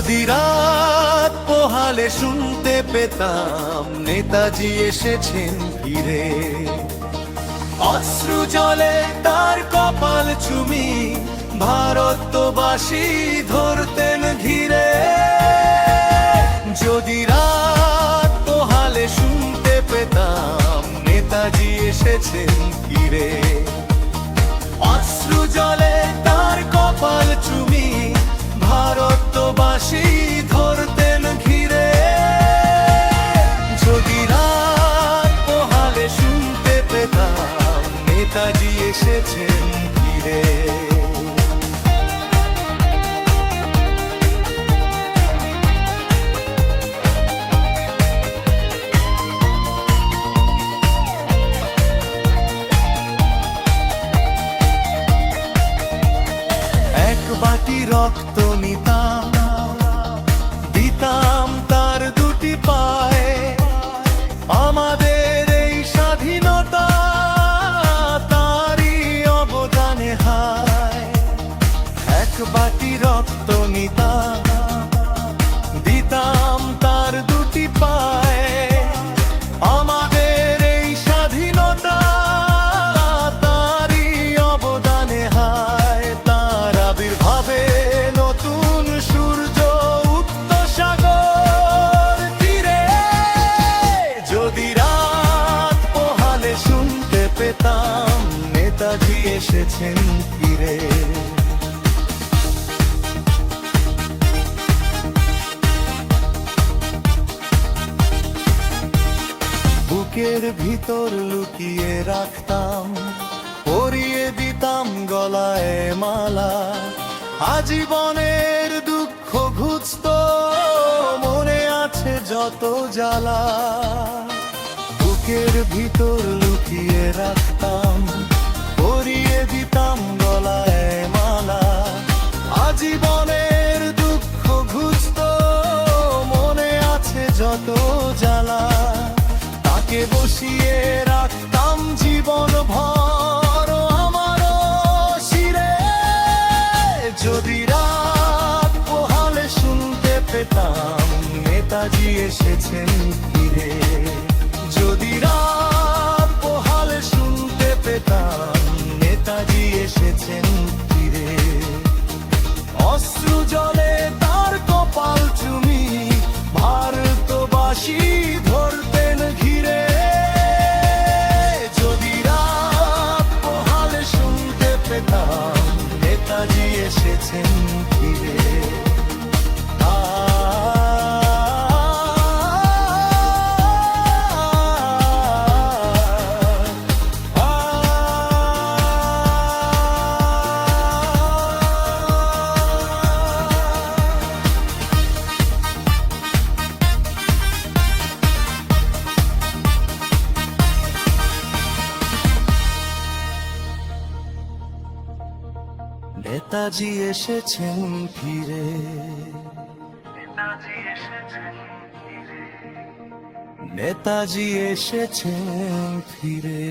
যদি রাত পোহালে শুনতে পেতাম নেতাজি এসেছেন ফিরে, অশ্রু জলে তার কপাল চুমি ভারতবাসী ধরতেন ঘিরে। যদি রাত পোহালে শুনতে পেতাম নেতাজি এসেছেন ফিরে, অশ্রু জলে তার কপাল চুমি ভারতবাসী ধরতেন ঘিরে। যদি রাত পোহালে শুনতে পেতাম নেতাজি এসেছেন ফিরে। এক বাটি রক্ত নিতাম, দিতাম তার দুটি পায়ে, আমাদের এই স্বাধীনতা তারই অবদানে হায়। এক বাটি রক্ত নিতাম, দিতাম তার দুটি পায়ে, আমাদের এই স্বাধীনতা তারই অবদানে হায়। তার আবির্ভাবে নতুন সূর্য উঠত সাগর তীরে। যদি রাত পোহালে শুনতে পেতাম নেতাজি এসেছেন ফিরে। বুকের ভিতর লুকিয়ে রাখতাম, পরিয়ে দিতাম গলায় মালা, আজীবনের দুঃখ ঘুচত মনে আছে যত জ্বালা। বুকের ভিতর লুকিয়ে রাখতাম, পরিয়ে দিতাম গলায় মালা, আজীবনের দুঃখ ঘুচত মনে আছে যত জ্বালা। তাকে বসিয়ে রাখতাম জীবন ভর আমারও শিরে। যদি রাত পোহালে শুনতে পেতাম নেতাজি এসেছেন ফিরে। যদি রাত পোহালে শুনতে পেতাম নেতাজি এসেছেন ফিরে, অশ্রু জলে তার কপাল চুমি ভারতবাসী ধরতেন ঘিরে। যদি রাত পোহালে শুনতে পেতাম নেতাজি এসেছেন ফিরে। নেতাজি এসেছেন ফিরে। নেতাজি এসেছেন ফিরে।